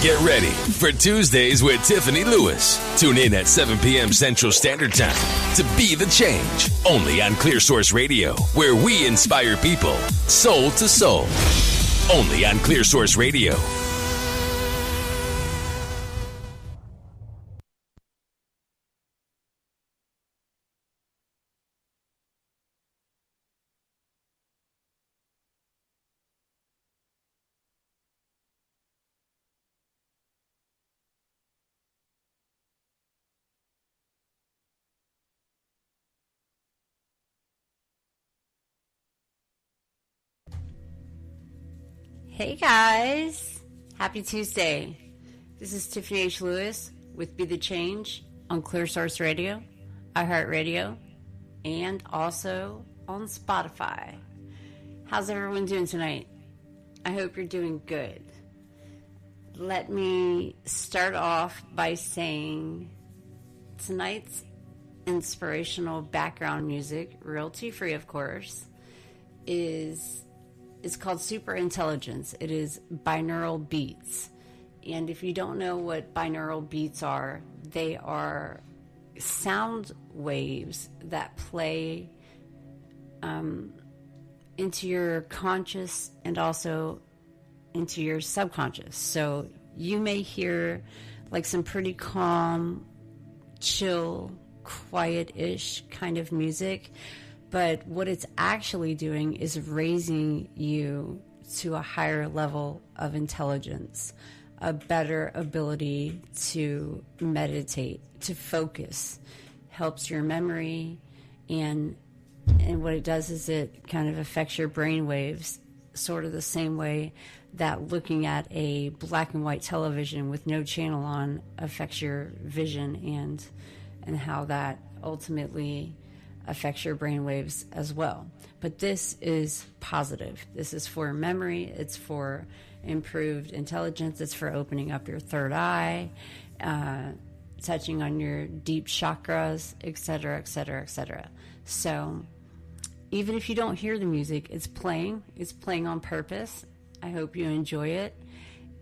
Get ready for Tuesdays with Tiffany Lewis. Tune in at 7 p.m. Central Standard Time to Be the Change. Only on Clear Source Radio, where we inspire people soul to soul. Only on Clear Source Radio. Hey guys, happy Tuesday. This is Tiffany H. Lewis with Be the Change on Clear Source Radio, i-heartradio, and also on Spotify. How's everyone doing tonight? I hope you're doing good. Let me start off by saying tonight's inspirational background music, royalty free of course, it's called Super Intelligence. It is binaural beats. And if you don't know what binaural beats are, they are sound waves that play into your conscious and also into your subconscious. So you may hear like some pretty calm, chill, quiet-ish kind of music, but what it's actually doing is raising you to a higher level of intelligence, a better ability to meditate, to focus, helps your memory, and what it does is it kind of affects your brain waves, sort of the same way that looking at a black and white television with no channel on affects your vision, and how that ultimately affects your brain waves as well. But this is positive. This is for memory. It's for improved intelligence. It's for opening up your third eye, touching on your deep chakras, etc., etc., etc. So even if you don't hear the music, it's playing. It's playing on purpose. I hope you enjoy it.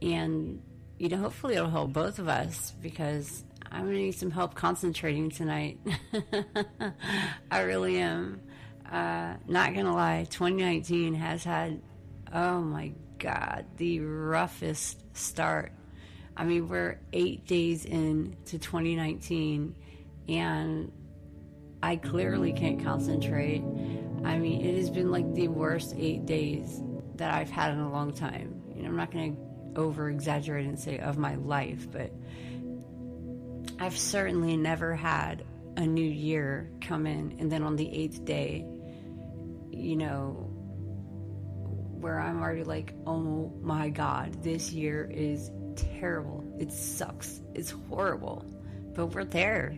And, hopefully it'll help both of us, because I'm going to need some help concentrating tonight. I really am. Not going to lie, 2019 has had, oh my God, the roughest start. I mean, we're 8 days into 2019, and I clearly can't concentrate. I mean, it has been like the worst 8 days that I've had in a long time. I'm not going to over-exaggerate and say of my life, but I've certainly never had a new year come in, and then on the 8th day, where I'm already like, oh my God, this year is terrible. It sucks. It's horrible. But we're there.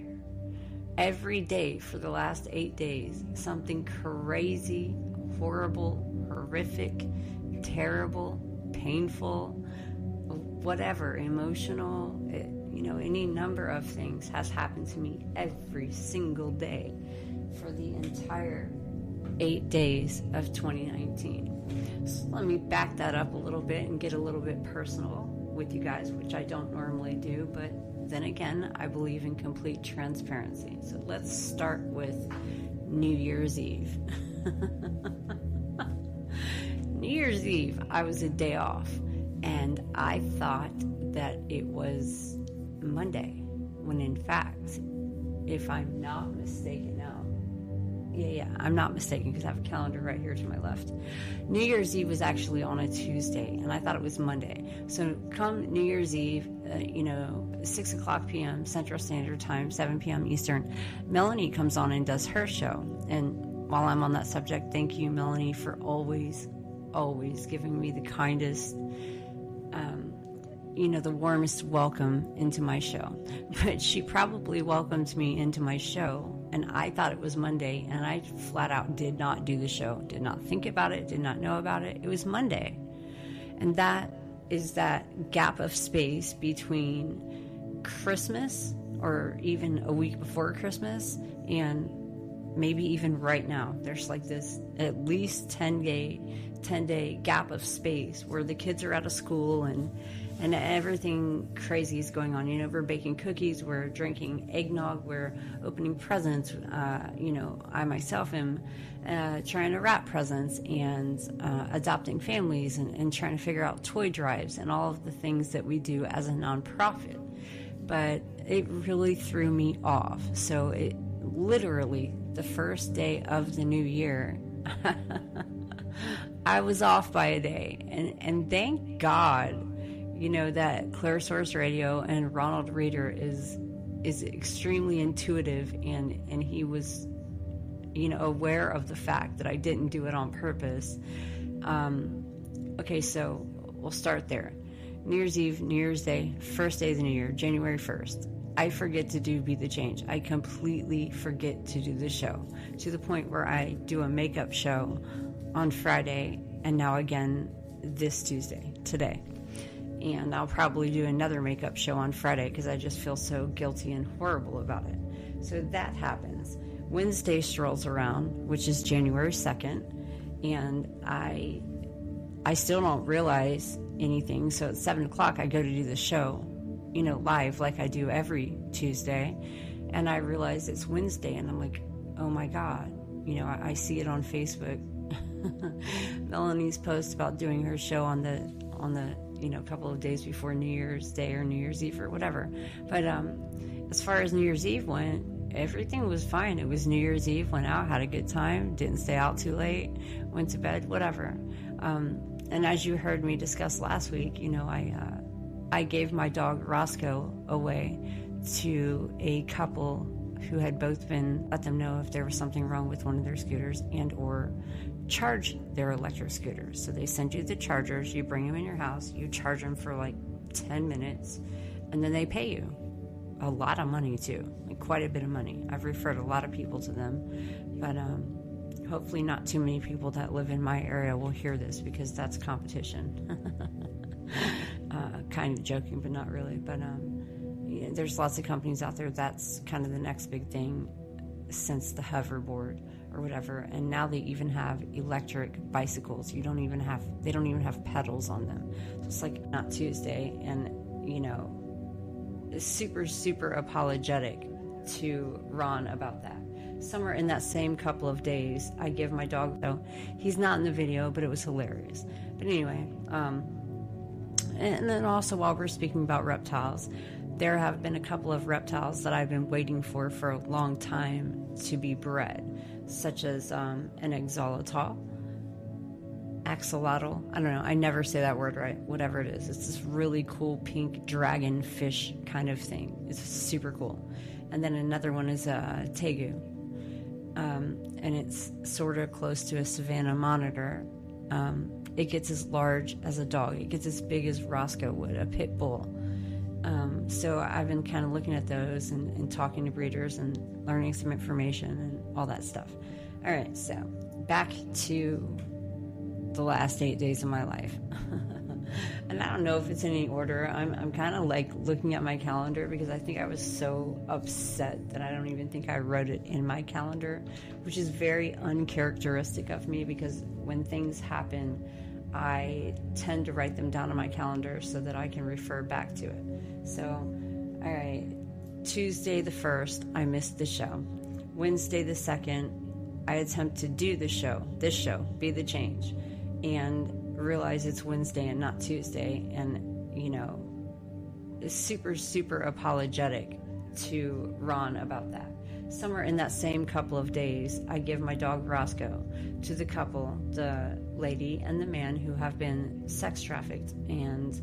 Every day for the last 8 days, something crazy, horrible, horrific, terrible, painful, whatever, emotional, any number of things has happened to me every single day for the entire 8 days of 2019. So let me back that up a little bit and get a little bit personal with you guys, which I don't normally do, but then again, I believe in complete transparency. So let's start with New Year's Eve. New Year's Eve, I was a day off, and I thought that it was Monday, when in fact, if I'm not mistaken, I'm not mistaken, because I have a calendar right here to my left. New Year's Eve was actually on a Tuesday, and I thought it was Monday. So come New Year's Eve, 6 o'clock p.m. Central Standard Time, 7 p.m. Eastern, Melanie comes on and does her show. And while I'm on that subject, thank you, Melanie, for always giving me the kindest, the warmest welcome into my show. But she probably welcomed me into my show, and I thought it was Monday, and I flat out did not do the show, did not think about it, did not know about it. It was Monday. And that is that gap of space between Christmas, or even a week before Christmas, and maybe even right now, there's like this at least 10-day gap of space where the kids are out of school and everything crazy is going on. We're baking cookies, we're drinking eggnog, we're opening presents. I myself am trying to wrap presents and adopting families and trying to figure out toy drives and all of the things that we do as a nonprofit. But it really threw me off. So it literally, the first day of the new year, I was off by a day. And thank God, that Clear Source Radio and Ronald Reeder is extremely intuitive, and he was, aware of the fact that I didn't do it on purpose. Okay, so we'll start there. New Year's Eve, New Year's Day, first day of the new year, January 1st. I forget to do Be the Change. I completely forget to do the show, to the point where I do a makeup show on Friday, and now again this Tuesday, today. And I'll probably do another makeup show on Friday because I just feel so guilty and horrible about it. So that happens. Wednesday strolls around, which is January 2nd, and I still don't realize anything. So at 7 o'clock, I go to do the show, live like I do every Tuesday. And I realize it's Wednesday, and I'm like, oh my God. I see it on Facebook. Melanie's post about doing her show on the a couple of days before New Year's Day or New Year's Eve or whatever. But as far as New Year's Eve went, everything was fine. It was New Year's Eve, went out, had a good time, didn't stay out too late, went to bed, whatever. And as you heard me discuss last week, I gave my dog Roscoe away to a couple who had both let them know if there was something wrong with one of their scooters and or charge their electric scooters. So they send you the chargers, you bring them in your house, you charge them for like 10 minutes, and then they pay you a lot of money too, like quite a bit of money. I've referred a lot of people to them, but hopefully not too many people that live in my area will hear this, because that's competition. Kind of joking, but not really. But there's lots of companies out there. That's kind of the next big thing since the hoverboard or whatever. And now they even have electric bicycles. They don't even have pedals on them. So it's like not Tuesday, and super, super apologetic to Ron about that. Somewhere in that same couple of days, I give my dog, though he's not in the video, but it was hilarious. But anyway, and then also while we're speaking about reptiles, there have been a couple of reptiles that I've been waiting for a long time to be bred, such as an axolotl. I don't know. I never say that word right. Whatever it is. It's this really cool pink dragon fish kind of thing. It's super cool. And then another one is a tegu. And it's sort of close to a Savannah monitor. It gets as large as a dog. It gets as big as Roscoe would, a pit bull. So I've been kind of looking at those and talking to breeders and learning some information and all that stuff. All right, so back to the last 8 days of my life. And I don't know if it's in any order. I'm kind of like looking at my calendar because I think I was so upset that I don't even think I wrote it in my calendar, which is very uncharacteristic of me, because when things happen, I tend to write them down on my calendar so that I can refer back to it. So, all right, Tuesday the 1st, I missed the show. Wednesday the 2nd, I attempt to do this show, Be the Change, and realize it's Wednesday and not Tuesday, and, super, super apologetic to Ron about that. Somewhere in that same couple of days, I give my dog Roscoe to the couple, the lady and the man, who have been sex trafficked and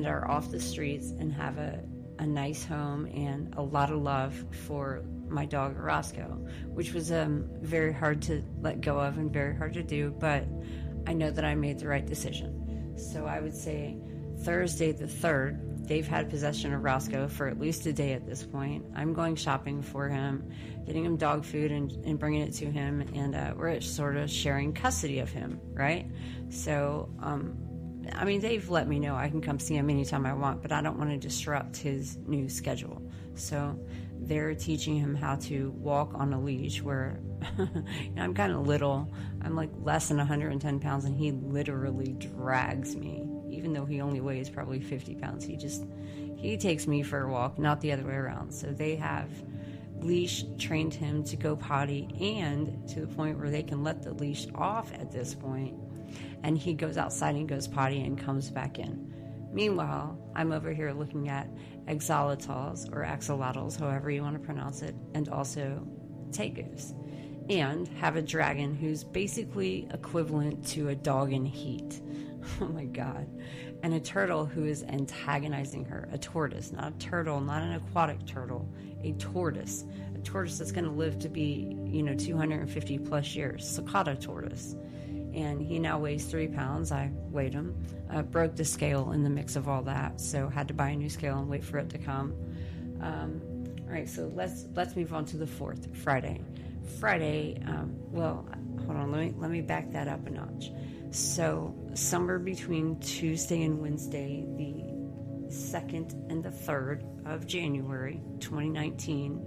are off the streets and have a nice home and a lot of love for my dog Roscoe, which was very hard to let go of and very hard to do, but I know that I made the right decision. So I would say Thursday the 3rd, they've had possession of Roscoe for at least a day at this point. I'm going shopping for him, getting him dog food and bringing it to him, and we're sort of sharing custody of him, right? So, they've let me know I can come see him anytime I want, but I don't want to disrupt his new schedule. So they're teaching him how to walk on a leash where I'm kind of little. I'm like less than 110 pounds, and he literally drags me, even though he only weighs probably 50 pounds. He takes me for a walk, not the other way around. So they have leash trained him to go potty, and to the point where they can let the leash off at this point, and he goes outside and goes potty and comes back in. Meanwhile, I'm over here looking at axolotls or axolotls, however you want to pronounce it, and also tegus, and have a dragon who's basically equivalent to a dog in heat. Oh my God. And a turtle who is antagonizing her. A tortoise, not a turtle, not an aquatic turtle, a tortoise. A tortoise that's going to live to be, 250 plus years. Cicada tortoise. And he now weighs 3 pounds. I weighed him. Broke the scale in the mix of all that, so had to buy a new scale and wait for it to come. All right, so let's move on to the 4th, Friday. Well, hold on, let me back that up a notch. So somewhere between Tuesday and Wednesday, the 2nd and the 3rd of January 2019,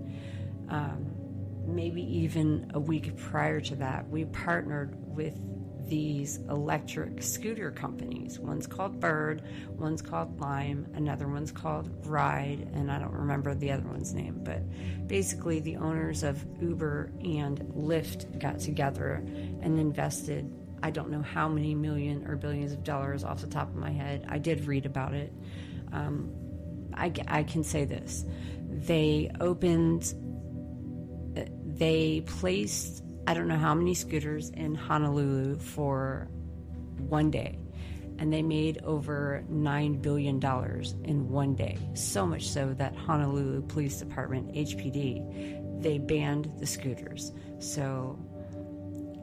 maybe even a week prior to that, we partnered with these electric scooter companies. One's called Bird, one's called Lime, another one's called Ride, and I don't remember the other one's name, but basically the owners of Uber and Lyft got together and invested, I don't know how many million or billions of dollars off the top of my head. I did read about it. I can say this. They placed I don't know how many scooters in Honolulu for one day, and they made over $9 billion in one day. So much so that Honolulu Police Department, HPD, they banned the scooters. So,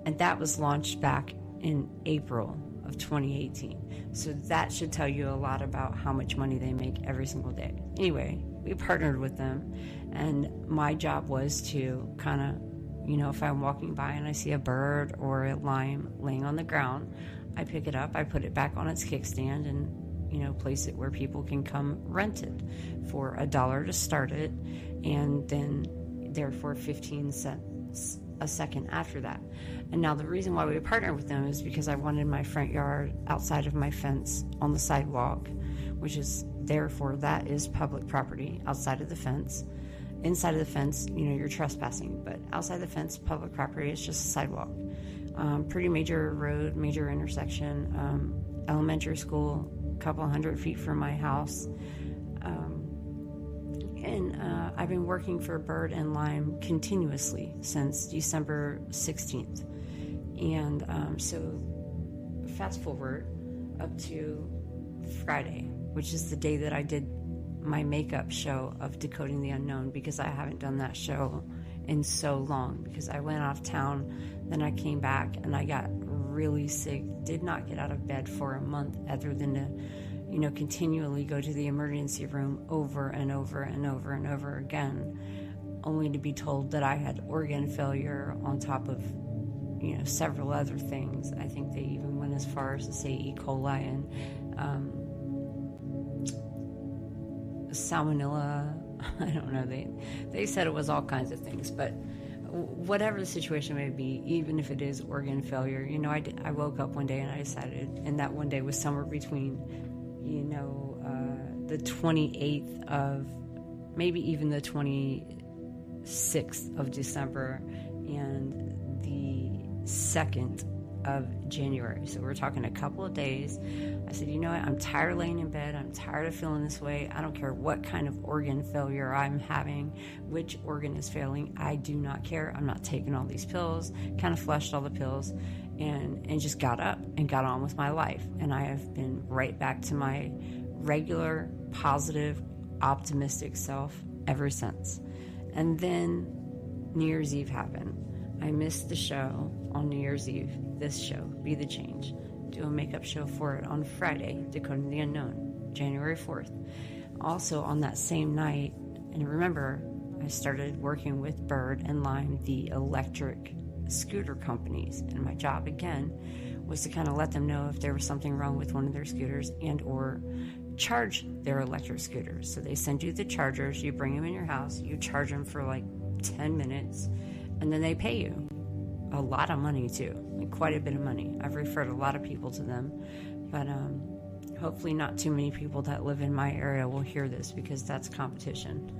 and that was launched back in April of 2018. So that should tell you a lot about how much money they make every single day. Anyway, we partnered with them, and my job was to kind of, if I'm walking by and I see a bird or a lime laying on the ground, I pick it up, I put it back on its kickstand, and, place it where people can come rent it for $1 to start it, and then therefore 15 cents a second after that. And now the reason why we partnered with them is because I wanted my front yard outside of my fence on the sidewalk, which is therefore that is public property outside of the fence. Inside of the fence, you're trespassing, but outside the fence, public property, it's just a sidewalk. Pretty major road, major intersection, elementary school, a couple 100 feet from my house. And I've been working for Bird and Lime continuously since December 16th. And so fast forward up to Friday, which is the day that I did my makeup show of Decoding the Unknown, because I haven't done that show in so long, because I went off town, then I came back and I got really sick, did not get out of bed for a month other than to, continually go to the emergency room over and over and over and over again, only to be told that I had organ failure on top of, several other things. I think they even went as far as to say E. coli and, salmonella. I don't know, they said it was all kinds of things, but whatever the situation may be, even if it is organ failure, I woke up one day and I decided, and that one day was somewhere between the 28th of, maybe even the 26th of December and the 2nd of January. So we're talking a couple of days. I said, what? I'm tired of laying in bed. I'm tired of feeling this way. I don't care what kind of organ failure I'm having, which organ is failing. I do not care. I'm not taking all these pills. Kind of flushed all the pills and just got up and got on with my life. And I have been right back to my regular, positive, optimistic self ever since. And then New Year's Eve happened. I missed the show on New Year's Eve. This show, Be the Change. Do a makeup show for it on Friday, Decoding the Unknown, January 4th. Also on that same night, and remember, I started working with Bird and Lime, the electric scooter companies, and my job again was to kind of let them know if there was something wrong with one of their scooters and or charge their electric scooters. So they send you the chargers, you bring them in your house, you charge them for like 10 minutes, and then they pay you a lot of money too, like quite a bit of money. I've referred a lot of people to them, but hopefully not too many people that live in my area will hear this, because that's competition.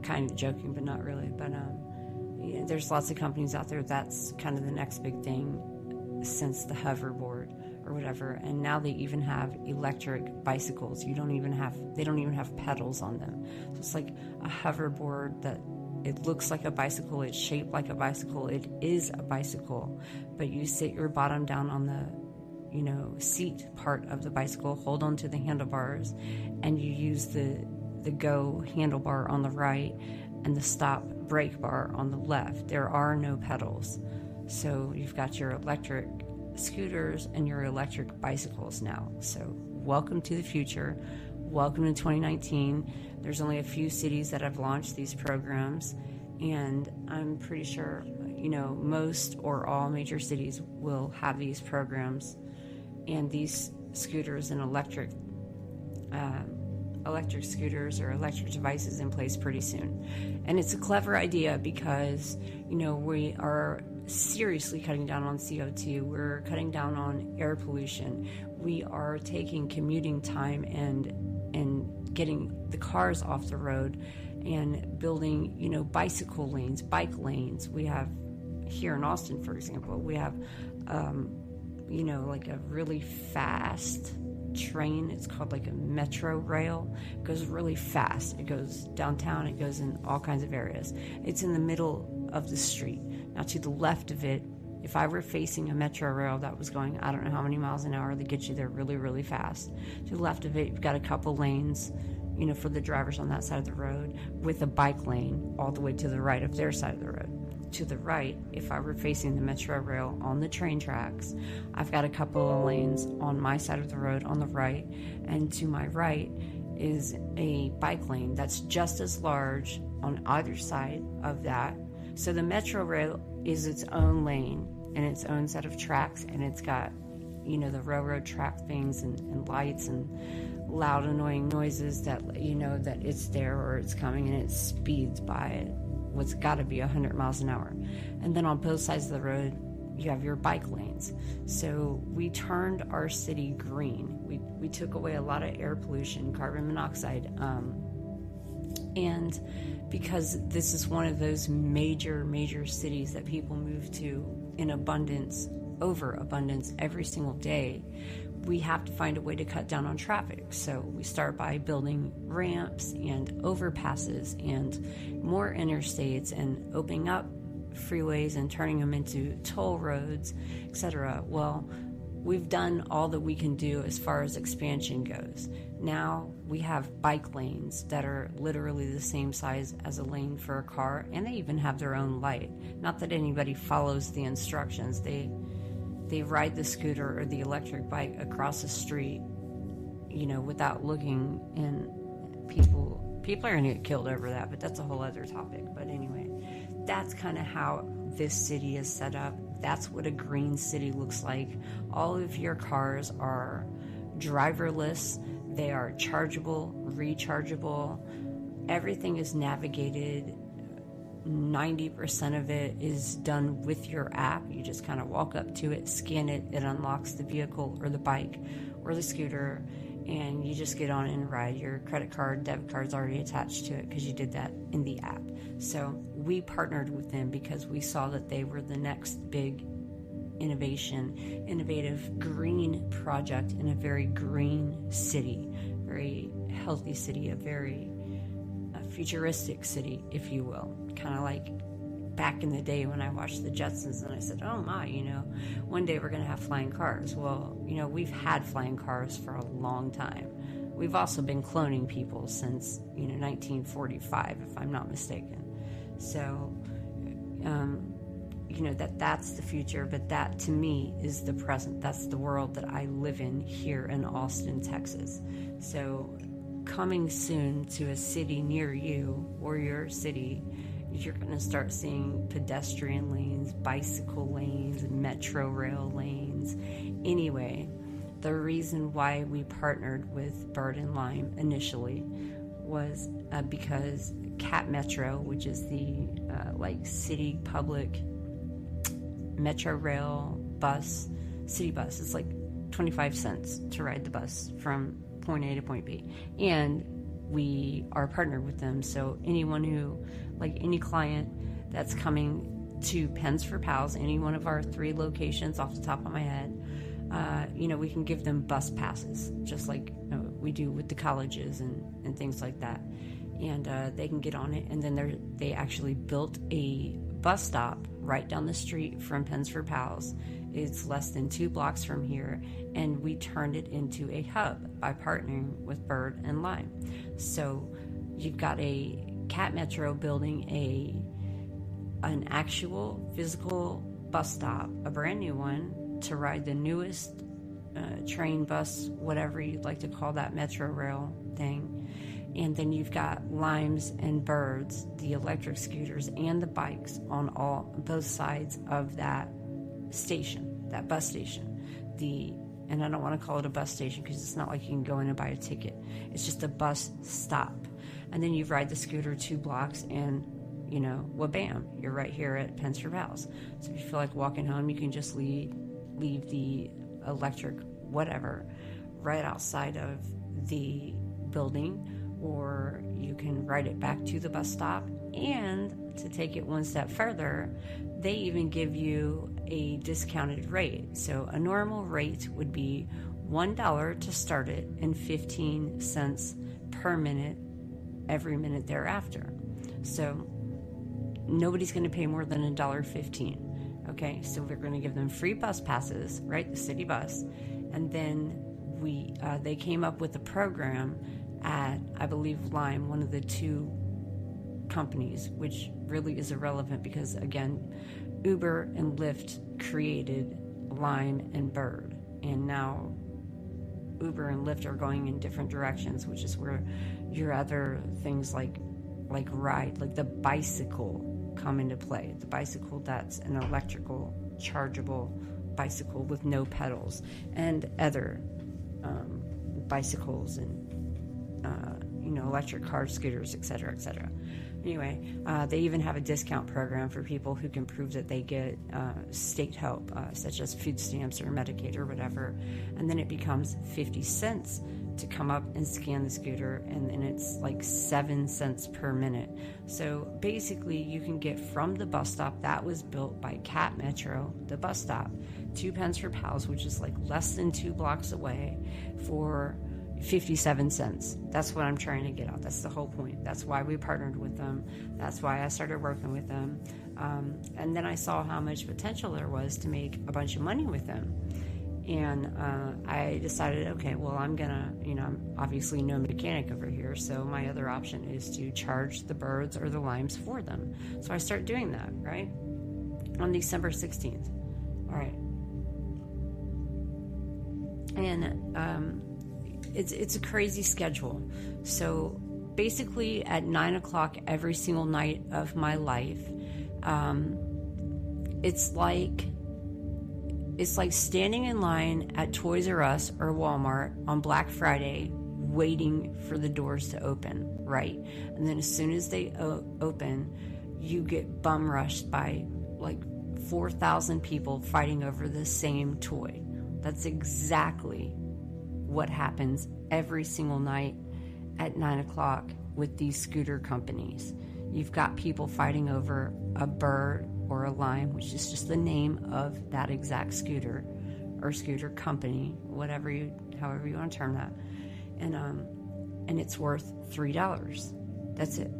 Kind of joking, but not really. But yeah, there's lots of companies out there. That's kind of the next big thing since the hoverboard or whatever. And now they even have electric bicycles. They don't even have pedals on them. So it's like a hoverboard that it looks like a bicycle. It's shaped like a bicycle. It is a bicycle, but you sit your bottom down on the seat part of the bicycle, hold on to the handlebars, and you use the go handlebar on the right and the stop brake bar on the left. There are no pedals. So you've got your electric scooters and your electric bicycles now. So welcome to the future. Welcome to 2019. There's only a few cities that have launched these programs, and I'm pretty sure, most or all major cities will have these programs and these scooters and electric scooters or electric devices in place pretty soon. And it's a clever idea because, we are seriously cutting down on CO2. We're cutting down on air pollution. We are taking commuting time and getting the cars off the road and building, bicycle lanes, bike lanes. We have here in Austin, for example, we have, like a really fast train. It's called like a metro rail. It goes really fast. It goes downtown. It goes in all kinds of areas. It's in the middle of the street. Now, to the left of it, if I were facing a metro rail that was going, I don't know how many miles an hour, that gets you there really, really fast. To the left of it, you've got a couple lanes, for the drivers on that side of the road, with a bike lane all the way to the right of their side of the road. To the right, if I were facing the metro rail on the train tracks, I've got a couple of lanes on my side of the road on the right, and to my right is a bike lane that's just as large on either side of that. So the metro rail is its own lane and its own set of tracks, and it's got, the railroad track things and lights and loud annoying noises that let you know that it's there or it's coming, and it speeds by it. What's got to be 100 miles an hour. And then on both sides of the road, you have your bike lanes. So we turned our city green. We took away a lot of air pollution, carbon monoxide, and because this is one of those major cities that people move to in overabundance every single day, we have to find a way to cut down on traffic. So we start by building ramps and overpasses and more interstates and opening up freeways and turning them into toll roads, etc. Well, we've done all that we can do as far as expansion goes. Now we have bike lanes that are literally the same size as a lane for a car, and they even have their own light. Not that anybody follows the instructions. They ride the scooter or the electric bike across the street, without looking, and people are going to get killed over that, but that's a whole other topic. But anyway, that's kind of how this city is set up. That's what a green city looks like. All of your cars are driverless. They are chargeable, rechargeable. Everything is navigated. 90% of it is done with your app. You just kind of walk up to it, scan it, it unlocks the vehicle or the bike or the scooter, and you just get on and ride. Your credit card, debit card's already attached to it because you did that in the app. So we partnered with them because we saw that they were the next big innovative green project in a very green city, very healthy city, a very futuristic city, if you will. Kind of like back in the day when I watched the Jetsons and I said, oh my, one day we're going to have flying cars. Well, we've had flying cars for a long time. We've also been cloning people since, 1945, if I'm not mistaken. So, that's the future, but that to me is the present. That's the world that I live in here in Austin, Texas. So coming soon to a city near you or your city, you're going to start seeing pedestrian lanes, bicycle lanes, metro rail lanes. Anyway, the reason why we partnered with Bird and Lime initially was because Cat Metro, which is the like city public metro rail bus, city bus, it's like 25 cents to ride the bus from point A to point B. And we are partnered with them. So anyone who, like any client that's coming to Pens for Pals, any one of our 3 locations off the top of my head, we can give them bus passes, just like we do with the colleges and things like that. And they can get on it. And then they actually built a bus stop right down the street from Pens for Pals. It's less than 2 blocks from here, and we turned it into a hub by partnering with Bird and Lime. So you've got a Cat Metro building an actual physical bus stop, a brand new one, to ride the newest train, bus, whatever you'd like to call that metro rail thing. And then you've got Limes and Birds, the electric scooters and the bikes on both sides of that station, that bus station. And I don't want to call it a bus station because it's not like you can go in and buy a ticket. It's just a bus stop. And then you ride the scooter 2 blocks and, bam, you're right here at Pens for Pals. So if you feel like walking home, you can just leave the electric whatever right outside of the building, or you can ride it back to the bus stop. And to take it one step further, they even give you a discounted rate. So a normal rate would be $1 to start it and 15 cents per minute every minute thereafter. So nobody's going to pay more than $1.15. Okay, so we're going to give them free bus passes, right? The city bus. And then they came up with a program at, I believe, Lime, one of the 2 companies, which really is irrelevant because, again, Uber and Lyft created Lime and Bird. And now Uber and Lyft are going in different directions, which is where your other things like the bicycle come into play. The bicycle that's an electrical, chargeable bicycle with no pedals, and other bicycles and electric cars, scooters, etc., etc. Anyway, they even have a discount program for people who can prove that they get state help, such as food stamps or Medicaid or whatever, and then it becomes 50 cents to come up and scan the scooter, and then it's like 7 cents per minute. So basically you can get from the bus stop that was built by Cat Metro, the bus stop, to Pens for Pals, which is like less than 2 blocks away, for 57 cents. That's what I'm trying to get out. That's the whole point. That's why we partnered with them. That's why I started working with them. And then I saw how much potential there was to make a bunch of money with them. And I decided, okay, well, I'm obviously no mechanic over here, so my other option is to charge the Birds or the Limes for them. So I start doing that, right? On December 16th. All right. And it's a crazy schedule. So basically at 9 o'clock every single night of my life, it's like standing in line at Toys R Us or Walmart on Black Friday waiting for the doors to open, right? And then as soon as they open, you get bum rushed by like 4,000 people fighting over the same toy. That's exactly what happens every single night at 9 o'clock with these scooter companies. You've got people fighting over a Bird or a Lime, which is just the name of that exact scooter or scooter company, however you want to term that. And it's worth $3. That's it.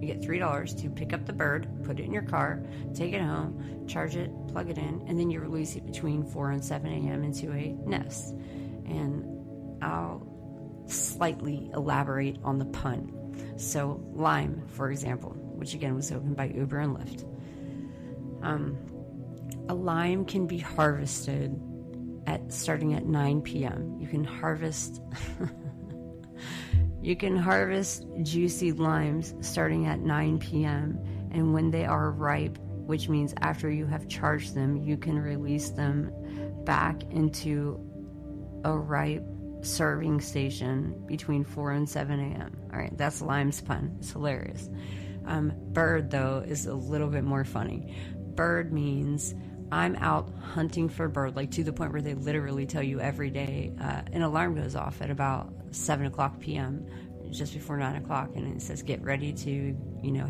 You get $3 to pick up the Bird, put it in your car, take it home, charge it, plug it in, and then you release it between 4 and 7 a.m. into a nest. And I'll slightly elaborate on the pun. So Lime, for example, which again was opened by Uber and Lyft. A lime can be harvested starting at 9 p.m. You can harvest juicy limes starting at 9 p.m. and when they are ripe, which means after you have charged them, you can release them back into a ripe serving station between 4 and 7 a.m. All right, that's Lime's pun. It's hilarious. Bird, though, is a little bit more funny. Bird means I'm out hunting for bird, like to the point where they literally tell you every day an alarm goes off at about 7 o'clock p.m., just before 9 o'clock, and it says, get ready to,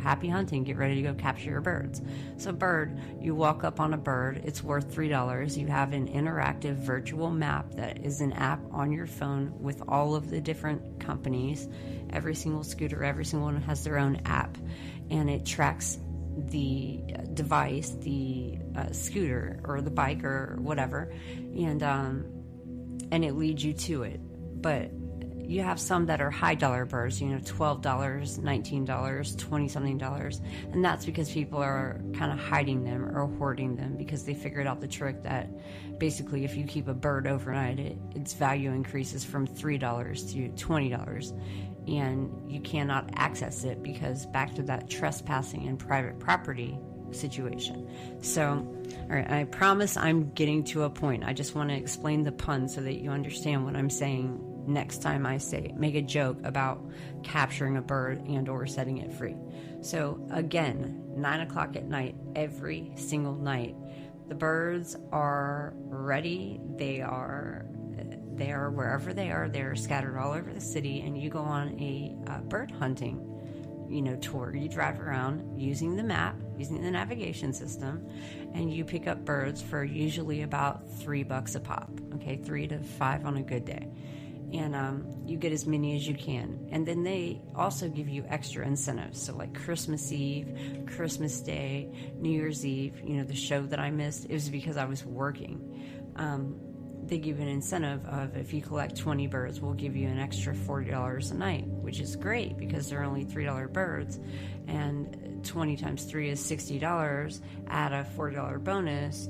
happy hunting, get ready to go capture your birds. So bird, you walk up on a bird, it's worth $3. You have an interactive virtual map that is an app on your phone with all of the different companies. Every single scooter, every single one has their own app, and it tracks the device, the scooter or the bike or whatever, and it leads you to it. But you have some that are high dollar birds, $12, $19, $20-something, and that's because people are kind of hiding them or hoarding them because they figured out the trick that basically if you keep a bird overnight, its value increases from $3 to $20, and you cannot access it because back to that trespassing and private property situation. So, all right, I promise I'm getting to a point. I just want to explain the pun so that you understand what I'm saying next time I make a joke about capturing a bird and or setting it free. So again, 9 o'clock at night, every single night, the birds are ready. They are wherever they are. They're scattered all over the city, and you go on a bird hunting tour. You drive around using the map, using the navigation system, and you pick up birds for usually about $3 a pop. Okay, 3 to 5 on a good day. And you get as many as you can. And then they also give you extra incentives. So like Christmas Eve, Christmas Day, New Year's Eve, the show that I missed, it was because I was working. They give you an incentive of if you collect 20 birds, we'll give you an extra $40 a night, which is great because they're only $3 birds. And 20 times 3 is $60. Add a $40 bonus,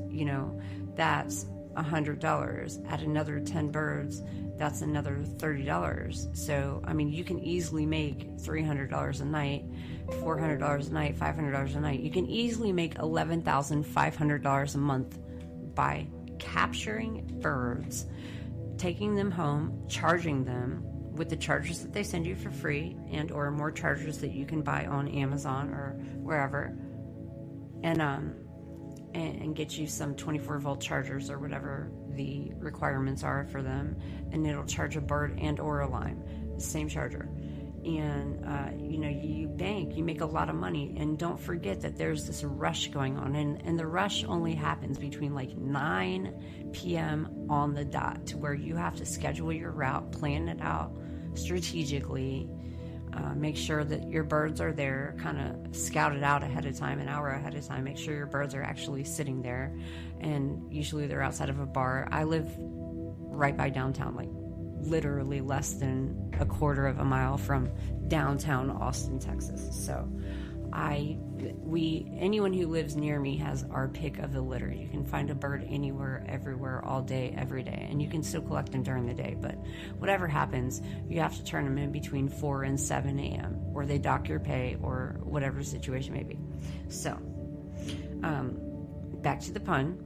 that's $100. Add another 10 birds, that's another $30. So, you can easily make $300 a night, $400 a night, $500 a night. You can easily make $11,500 a month by capturing birds, taking them home, charging them with the chargers that they send you for free and or more chargers that you can buy on Amazon or wherever, and get you some 24-volt chargers or whatever the requirements are for them, and it'll charge a bird and or a lime, the same charger. And you make a lot of money. And don't forget that there's this rush going on, and the rush only happens between like 9 p.m. on the dot, to where you have to schedule your route, plan it out strategically, make sure that your birds are there, kind of scout it out ahead of time, an hour ahead of time, make sure your birds are actually sitting there, and usually they're outside of a bar. I live right by downtown, like literally less than a quarter of a mile from downtown Austin, Texas. So anyone who lives near me has our pick of the litter. You can find a bird anywhere, everywhere, all day, every day, and you can still collect them during the day. But whatever happens, you have to turn them in between 4 and 7 a.m. or they dock your pay or whatever the situation may be. So, back to the pun.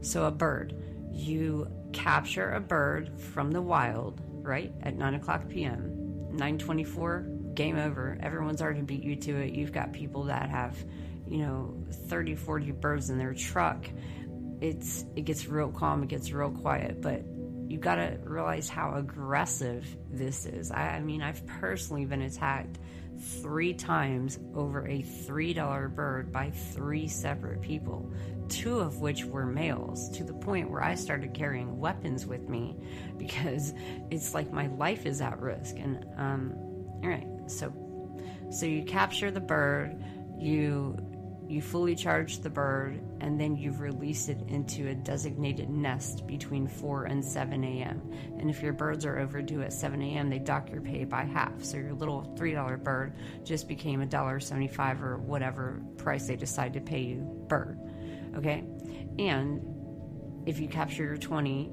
So a bird, you capture a bird from the wild, right, at 9 o'clock p.m., 9:24, game over. Everyone's already beat you to it. You've got people that have, 30, 40 birds in their truck. It gets real calm. It gets real quiet. But you've got to realize how aggressive this is. I've personally been attacked 3 times over a $3 bird by 3 separate people, 2 of which were males, to the point where I started carrying weapons with me because it's like my life is at risk. And all right, so you capture the bird, you fully charge the bird, and then you release it into a designated nest between 4 and 7 a.m. And if your birds are overdue at 7 a.m., they dock your pay by half. So your little $3 bird just became $1.75 or whatever price they decide to pay you bird. Okay? And if you capture your 20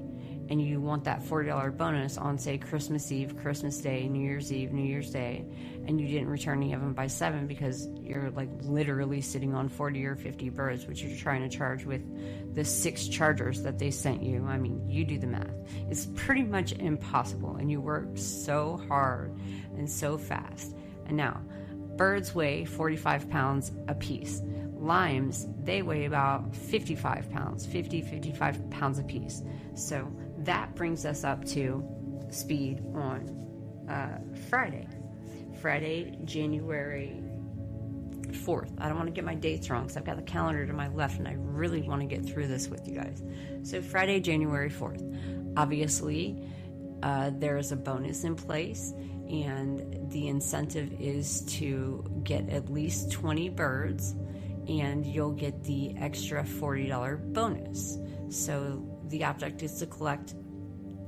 and you want that $40 bonus on, say, Christmas Eve, Christmas Day, New Year's Eve, New Year's Day, and you didn't return any of them by 7 because you're like literally sitting on 40 or 50 birds, which you're trying to charge with the 6 chargers that they sent you. I mean, you do the math. It's pretty much impossible, and you work so hard and so fast. And now, birds weigh 45 pounds a piece. Limes, they weigh about 55 pounds, 55 pounds a piece. So that brings us up to speed on Friday, January 4th. I don't want to get my dates wrong because I've got the calendar to my left and I really want to get through this with you guys. So Friday, January 4th. Obviously, there is a bonus in place, and the incentive is to get at least 20 birds, and you'll get the extra $40 bonus. So the object is to collect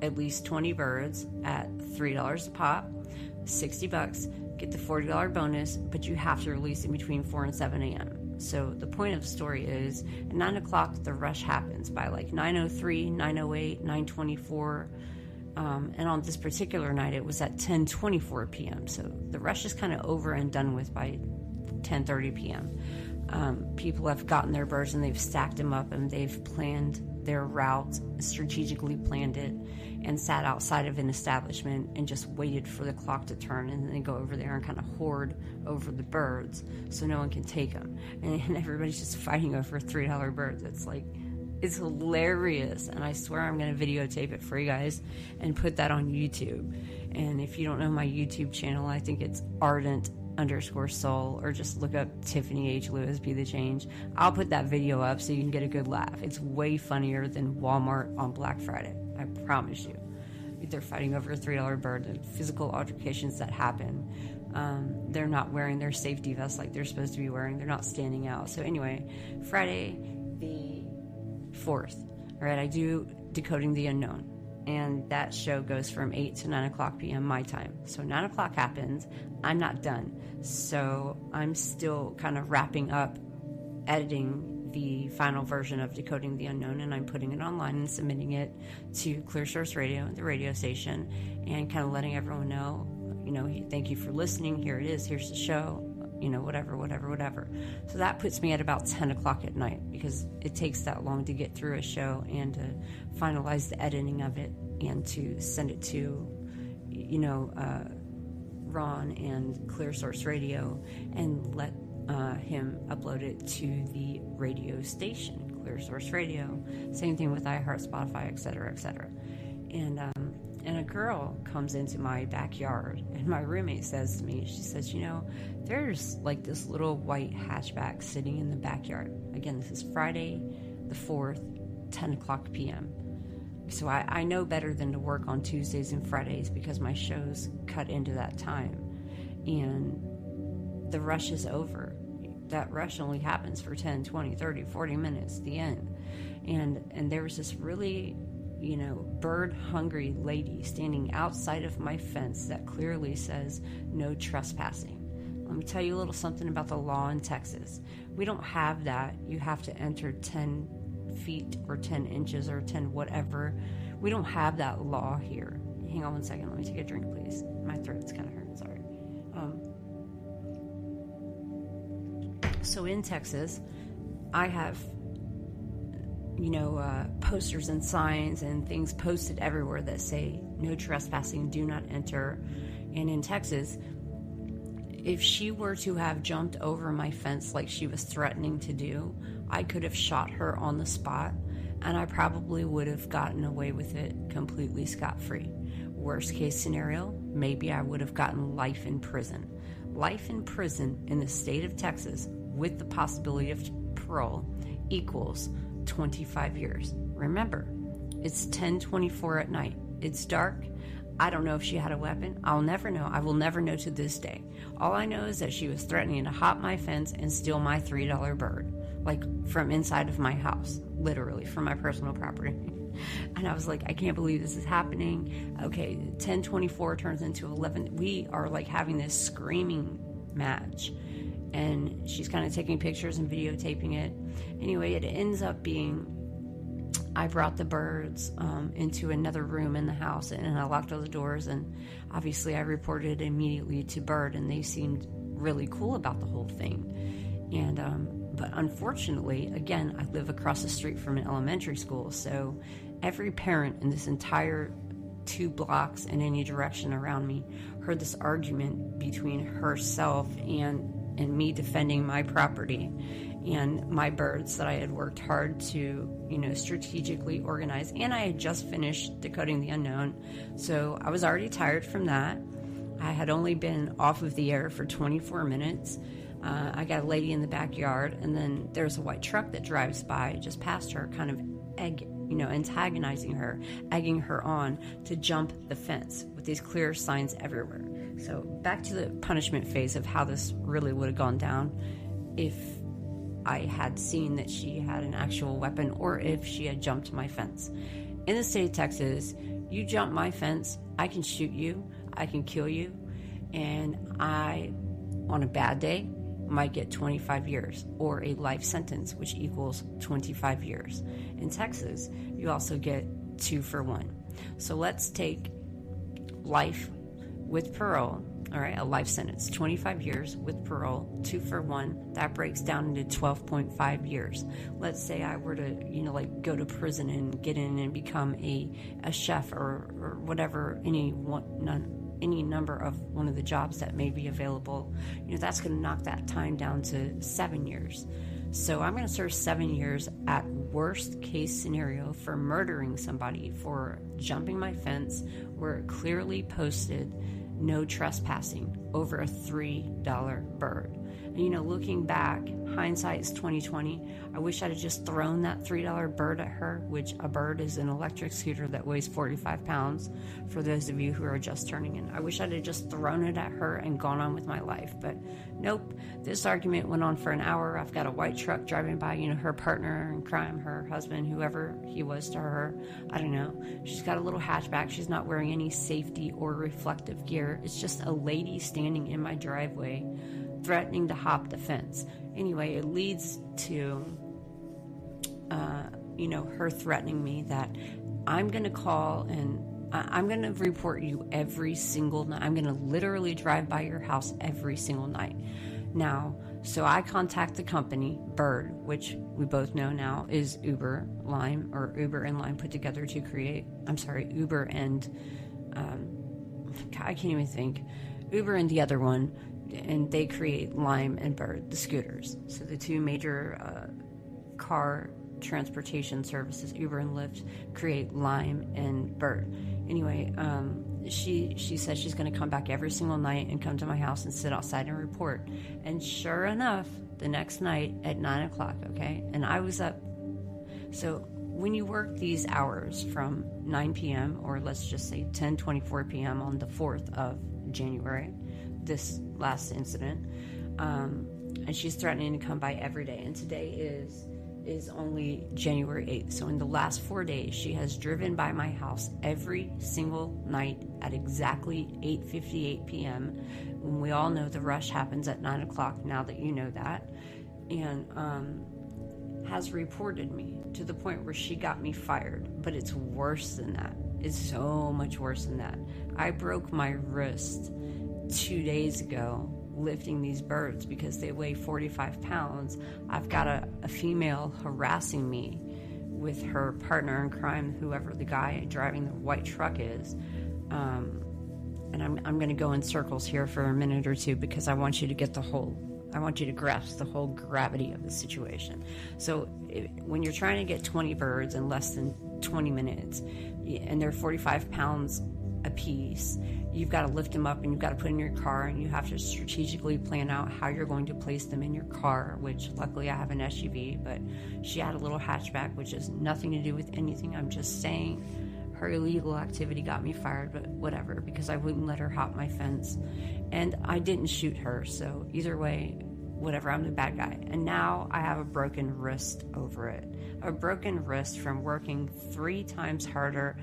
at least 20 birds at $3 a pop, $60, get the $40 bonus, but you have to release in between 4 and 7 a.m. So the point of the story is at 9 o'clock, the rush happens. By like 9:03, 9:08, 9:24, and on this particular night, it was at 10:24 p.m. So the rush is kind of over and done with by 10:30 p.m. People have gotten their birds and they've stacked them up, and they've planned their route, strategically planned it, and sat outside of an establishment and just waited for the clock to turn, and then they go over there and kind of hoard over the birds so no one can take them. And everybody's just fighting over $3 birds. It's hilarious, and I swear I'm going to videotape it for you guys and put that on YouTube. And if you don't know my YouTube channel, I think it's ardent_soul, or just look up Tiffany H. Lewis, Be the Change. I'll put that video up so you can get a good laugh. It's way funnier than Walmart on Black Friday, I promise you. They're fighting over a $3 bird, the physical altercations that happen. They're not wearing their safety vests like they're supposed to be wearing. They're not standing out. So anyway, Friday the 4th, all right, I do Decoding the Unknown. And that show goes from 8 to 9 o'clock p.m. my time. So 9 o'clock happens. I'm not done. So I'm still kind of wrapping up editing the final version of Decoding the Unknown, and I'm putting it online and submitting it to Clear Source Radio, the radio station, and kind of letting everyone know, thank you for listening. Here it is. Here's the show. Whatever. So that puts me at about 10 o'clock at night, because it takes that long to get through a show and to finalize the editing of it and to send it to, Ron and Clear Source Radio and let him upload it to the radio station, Clear Source Radio. Same thing with iHeart, Spotify, etc. And a girl comes into my backyard, and my roommate says to me, she says, there's like this little white hatchback sitting in the backyard. Again, this is Friday the 4th, 10 o'clock p.m. So I know better than to work on Tuesdays and Fridays because my shows cut into that time. And the rush is over. That rush only happens for 10, 20, 30, 40 minutes, the end. And there was this really bird-hungry lady standing outside of my fence that clearly says no trespassing. Let me tell you a little something about the law in Texas. We don't have that. You have to enter 10 feet or 10 inches or 10 whatever. We don't have that law here. Hang on one second. Let me take a drink, please. My throat's kind of hurting. Sorry. So in Texas, I have posters and signs and things posted everywhere that say no trespassing, do not enter. And in Texas, if she were to have jumped over my fence like she was threatening to do, I could have shot her on the spot, and I probably would have gotten away with it completely scot-free. Worst case scenario, maybe I would have gotten life in prison. Life in prison in the state of Texas with the possibility of parole equals 25 years. Remember, it's 10:24 at night. It's dark. I don't know if she had a weapon. I'll never know. I will never know to this day. All I know is that she was threatening to hop my fence and steal my $3 bird, like from inside of my house, literally from my personal property. And I was like, I can't believe this is happening. Okay, 10:24 turns into 11. We are like having this screaming match. And she's kind of taking pictures and videotaping it. Anyway, it ends up being I brought the birds into another room in the house, and I locked all the doors, and obviously I reported immediately to Bird, and they seemed really cool about the whole thing. And but unfortunately, again, I live across the street from an elementary school, so every parent in this entire 2 blocks in any direction around me heard this argument between herself and me defending my property and my birds that I had worked hard to, strategically organize. And I had just finished Decoding the Unknown, so I was already tired from that. I had only been off of the air for 24 minutes. I got a lady in the backyard, and then there's a white truck that drives by just past her, kind of antagonizing her, egging her on to jump the fence with these clear signs everywhere. So back to the punishment phase of how this really would have gone down if I had seen that she had an actual weapon, or if she had jumped my fence. In the state of Texas, you jump my fence, I can shoot you, I can kill you, and I, on a bad day, might get 25 years or a life sentence, which equals 25 years. In Texas, you also get 2 for 1. So let's take life with parole, all right, a life sentence, 25 years with parole, 2 for 1, that breaks down into 12.5 years. Let's say I were to, go to prison and get in and become a chef or whatever, any number of one of the jobs that may be available, that's going to knock that time down to 7 years. So I'm going to serve 7 years at worst case scenario for murdering somebody, for jumping my fence where it clearly posted no trespassing over a $3 bird. And, looking back, hindsight is 20/20. I wish I'd have just thrown that $3 bird at her, which a bird is an electric scooter that weighs 45 pounds, for those of you who are just turning in. I wish I'd have just thrown it at her and gone on with my life. But nope, this argument went on for an hour. I've got a white truck driving by, her partner in crime, her husband, whoever he was to her, I don't know. She's got a little hatchback. She's not wearing any safety or reflective gear. It's just a lady standing in my driveway threatening to hop the fence. Anyway, it leads to, her threatening me that I'm going to call and I'm going to report you every single night. I'm going to literally drive by your house every single night. Now, so I contact the company, Bird, which we both know now is Uber, Lime, or Uber and Lime put together to create, Uber and, I can't even think, Uber and the other one, and they create Lime and Bird, the scooters. So the 2 major car transportation services, Uber and Lyft, create Lime and Bird. Anyway, she says she's going to come back every single night and come to my house and sit outside and report. And sure enough, the next night at 9 o'clock, okay, and I was up. So when you work these hours from 9 p.m. or let's just say 10:24 p.m. on the 4th of January, this last incident, and she's threatening to come by every day, and today is only January 8th. So in the last 4 days, she has driven by my house every single night at exactly 8:58 p.m. when we all know the rush happens at 9 o'clock, now that you know that, and has reported me to the point where she got me fired. But it's worse than that. It's so much worse than that. I broke my wrist 2 days ago lifting these birds because they weigh 45 pounds. I've got a female harassing me with her partner in crime, whoever the guy driving the white truck is. And I'm going to go in circles here for a minute or two because I want you to get I want you to grasp the whole gravity of the situation. So when you're trying to get 20 birds in less than 20 minutes, and they're 45 pounds a piece, you've got to lift them up and you've got to put in your car, and you have to strategically plan out how you're going to place them in your car, which luckily I have an SUV, but she had a little hatchback, which has nothing to do with anything. I'm just saying her illegal activity got me fired, but whatever, because I wouldn't let her hop my fence. And I didn't shoot her, so either way, whatever, I'm the bad guy. And now I have a broken wrist over it. A broken wrist from working 3 times harder.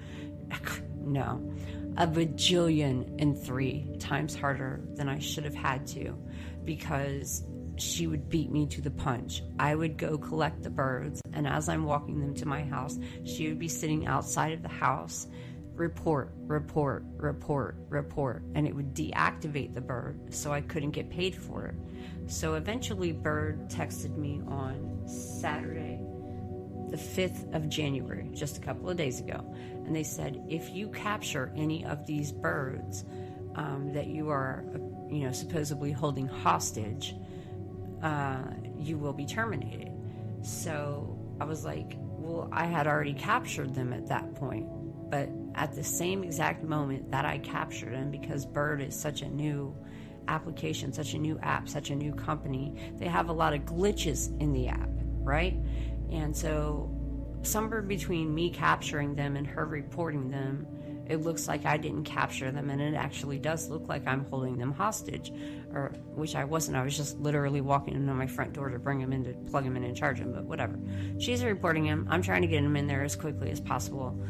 No, a bajillion and 3 times harder than I should have had to, because she would beat me to the punch. I would go collect the birds, and as I'm walking them to my house, she would be sitting outside of the house, report, report, report, report, and it would deactivate the bird, so I couldn't get paid for it. So eventually Bird texted me on Saturday, the 5th of January, just a couple of days ago, and they said, if you capture any of these birds that you are, supposedly holding hostage, you will be terminated. So I was like, well, I had already captured them at that point, but at the same exact moment that I captured them, because Bird is such a new application, such a new app, such a new company, they have a lot of glitches in the app, right? And so somewhere between me capturing them and her reporting them, it looks like I didn't capture them, and it actually does look like I'm holding them hostage, or which I wasn't. I was just literally walking into my front door to bring them in, to plug them in and charge them, but whatever. She's reporting him. I'm trying to get him in there as quickly as possible.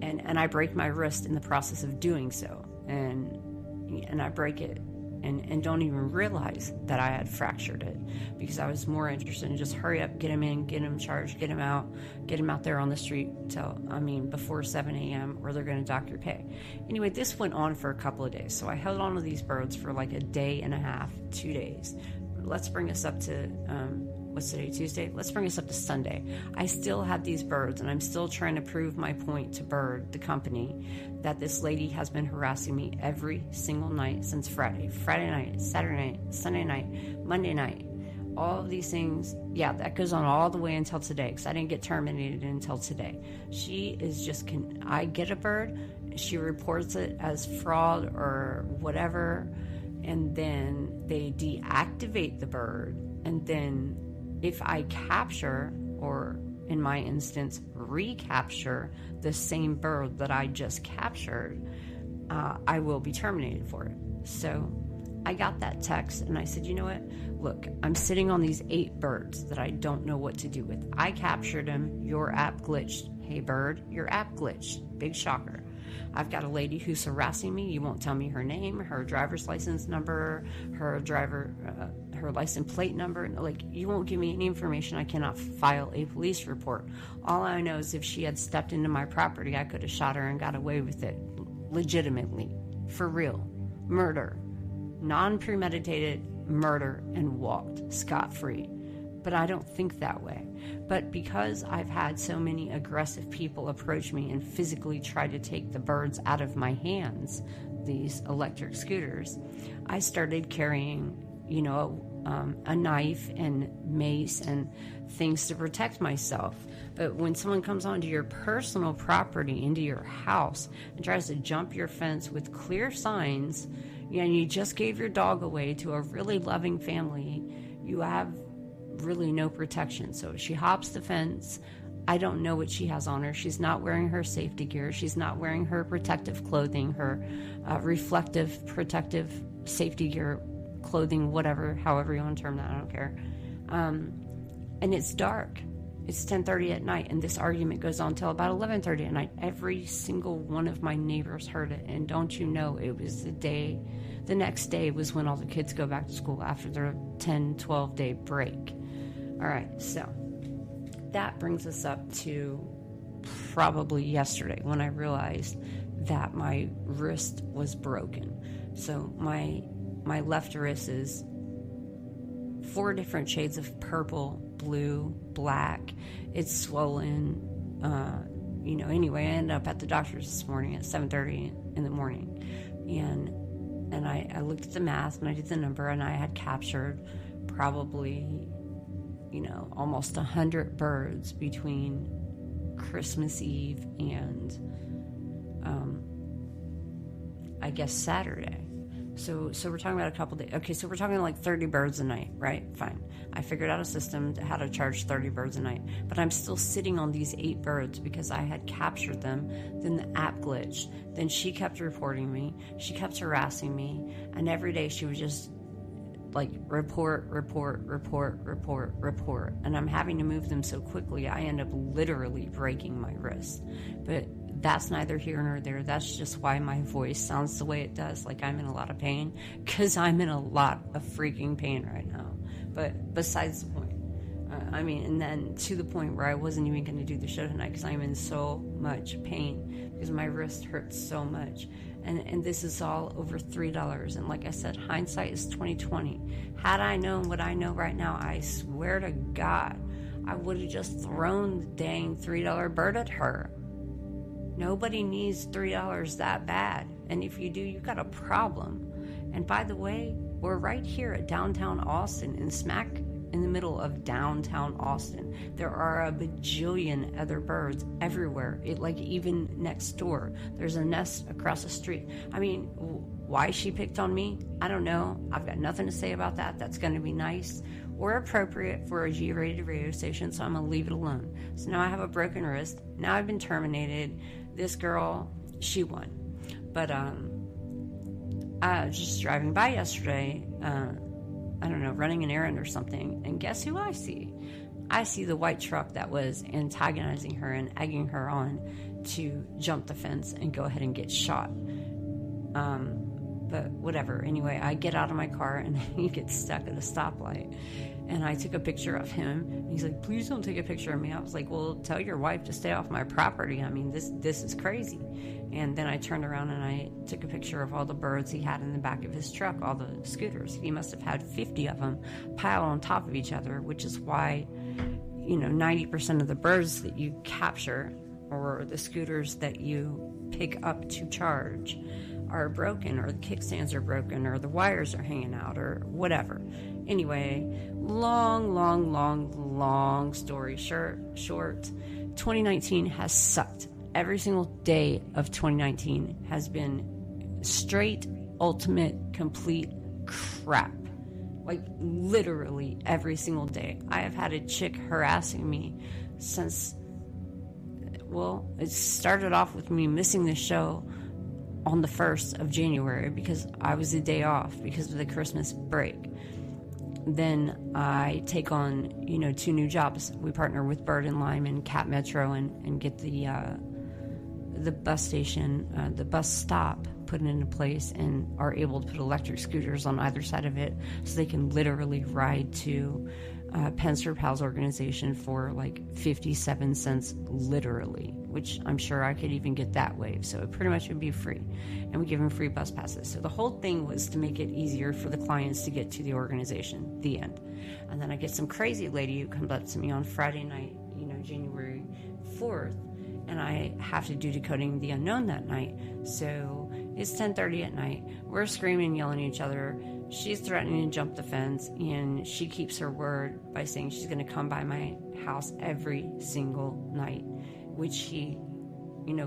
And I break my wrist in the process of doing so. And I break it and don't even realize that I had fractured it, because I was more interested in just hurry up, get him in, get him charged, get him out there on the street before 7 a.m. or they're going to dock your pay. Anyway, this went on for a couple of days. So I held on to these birds for like a day and a half, 2 days. Let's bring us up to, what's today, Tuesday? Let's bring us up to Sunday. I still have these birds, and I'm still trying to prove my point to Bird, the company, that this lady has been harassing me every single night since Friday night, Saturday night, Sunday night, Monday night. All of these things, yeah, that goes on all the way until today, because I didn't get terminated until today. She is just, I get a bird, she reports it as fraud or whatever, and then they deactivate the bird, and then if I capture, or in my instance, recapture the same bird that I just captured, I will be terminated for it. So I got that text, and I said, you know what? Look, I'm sitting on these 8 birds that I don't know what to do with. I captured them. Your app glitched. Hey, Bird, your app glitched. Big shocker. I've got a lady who's harassing me. You won't tell me her name, her driver's license number, her license plate number. Like, you won't give me any information. I cannot file a police report. All I know is if she had stepped into my property, I could have shot her and got away with it. Legitimately. For real. Murder. Non-premeditated murder, and walked scot-free. But I don't think that way. But because I've had so many aggressive people approach me and physically try to take the birds out of my hands, these electric scooters, I started carrying, a knife and mace and things to protect myself. But when someone comes onto your personal property, into your house, and tries to jump your fence with clear signs, and you just gave your dog away to a really loving family, you have really no protection. So she hops the fence. I don't know what she has on her. She's not wearing her safety gear. She's not wearing her protective clothing, her reflective protective safety gear clothing, whatever, however you want to term that, I don't care. And it's dark. It's 10:30 at night, and this argument goes on till about 11:30 at night. Every single one of my neighbors heard it, and don't you know, it was the next day was when all the kids go back to school after their 10, 12-day break. All right, so that brings us up to probably yesterday when I realized that my wrist was broken. So my left wrist is 4 different shades of purple, blue, black. It's swollen. Anyway, I ended up at the doctor's this morning at 7:30 in the morning. And I looked at the math and I did the number, and I had captured probably, almost 100 birds between Christmas Eve and, I guess, Saturday. So we're talking about a couple days. Okay, so we're talking like 30 birds a night, right? Fine. I figured out a system how to charge 30 birds a night. But I'm still sitting on these 8 birds because I had captured them. Then the app glitched. Then she kept reporting me. She kept harassing me. And every day she would just like report. And I'm having to move them so quickly, I end up literally breaking my wrist. But that's neither here nor there. That's just why my voice sounds the way it does, like I'm in a lot of pain, because I'm in a lot of freaking pain right now. But besides the point, and then to the point where I wasn't even going to do the show tonight because I'm in so much pain because my wrist hurts so much. And this is all over $3. And like I said, hindsight is 20/20. Had I known what I know right now, I swear to God, I would have just thrown the dang $3 bird at her. Nobody needs $3 that bad. And if you do, you've got a problem. And by the way, we're right here at downtown Austin, in smack in the middle of downtown Austin. There are a bajillion other birds everywhere. Even next door. There's a nest across the street. I mean, why she picked on me, I don't know. I've got nothing to say about that. That's going to be nice or appropriate for a G-rated radio station, so I'm going to leave it alone. So now I have a broken wrist. Now I've been terminated. This girl, she won. But I was just driving by yesterday, I don't know, running an errand or something, and guess who I see? I see the white truck that was antagonizing her and egging her on to jump the fence and go ahead and get shot. But whatever. Anyway, I get out of my car and he gets stuck at a stoplight. And I took a picture of him. And he's like, please don't take a picture of me. I was like, well, tell your wife to stay off my property. I mean, this is crazy. And then I turned around and I took a picture of all the birds he had in the back of his truck, all the scooters. He must have had 50 of them piled on top of each other, which is why, 90% of the birds that you capture or the scooters that you pick up to charge are broken, or the kickstands are broken, or the wires are hanging out, or whatever. Anyway, long story short, 2019 has sucked. Every single day of 2019 has been straight, ultimate, complete crap. Like, literally every single day. I have had a chick harassing me since, it started off with me missing the show on the 1st of January because I was a day off because of the Christmas break. Then I take on, 2 new jobs. We partner with Bird and Lime and Cat Metro and get the bus station, the bus stop put into place, and are able to put electric scooters on either side of it so they can literally ride to Pens for Pals organization for like 57 cents literally, which I'm sure I could even get that way. So it pretty much would be free. And we give them free bus passes. So the whole thing was to make it easier for the clients to get to the organization, the end. And then I get some crazy lady who comes up to me on Friday night, January 4th, and I have to do Decoding the Unknown that night. So it's 10:30 at night. We're screaming and yelling at each other. She's threatening to jump the fence, and she keeps her word by saying she's going to come by my house every single night, which she,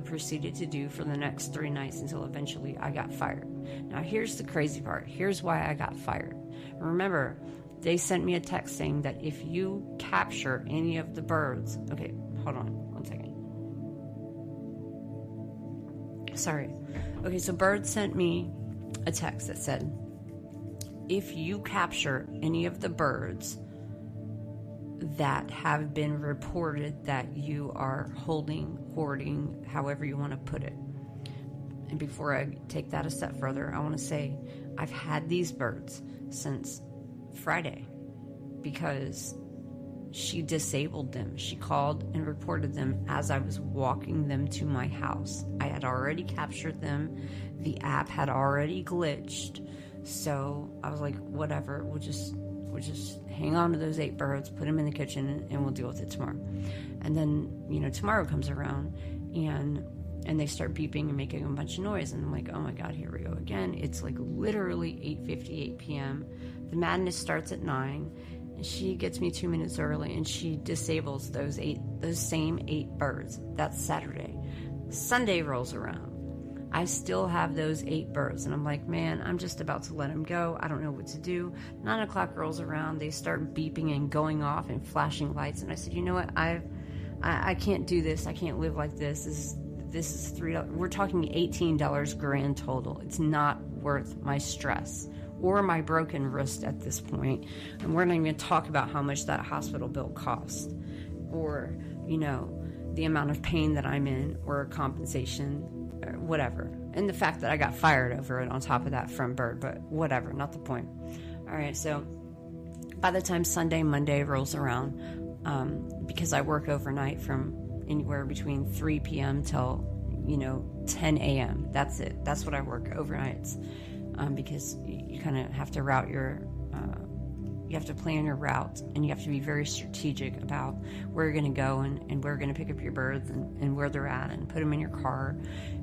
proceeded to do for the next 3 nights until eventually I got fired. Now, here's the crazy part. Here's why I got fired. Remember, they sent me a text saying that if you capture any of the birds... Okay, hold on 1 second. Sorry. Okay, so Bird sent me a text that said, if you capture any of the birds that have been reported that you are holding, hoarding, however you want to put it. And before I take that a step further, I want to say I've had these birds since Friday because she disabled them. She called and reported them as I was walking them to my house. I had already captured them. The app had already glitched. So I was like, whatever, we'll just hang on to those 8 birds, put them in the kitchen, and we'll deal with it tomorrow. And then, tomorrow comes around, and they start beeping and making a bunch of noise. And I'm like, oh my God, here we go again. It's like literally 8:58 p.m. The madness starts at 9. And she gets me 2 minutes early, and she disables those same 8 birds. That's Saturday. Sunday rolls around. I still have those 8 birds, and I'm like, man, I'm just about to let them go. I don't know what to do. 9 o'clock rolls around. They start beeping and going off and flashing lights, and I said, you know what? I can't do this. I can't live like this. This is $3. We're talking $18 grand total. It's not worth my stress or my broken wrist at this point. And we're not even going to talk about how much that hospital bill cost, or the amount of pain that I'm in or compensation or whatever. And the fact that I got fired over it on top of that from Bird, but whatever, not the point. All right, so by the time Sunday, Monday rolls around, because I work overnight from anywhere between 3 p.m. till, 10 a.m. That's it. That's what I work overnights, because you kind of have to route you have to plan your route, and you have to be very strategic about where you're going to go and where you're going to pick up your birds and where they're at, and put them in your car.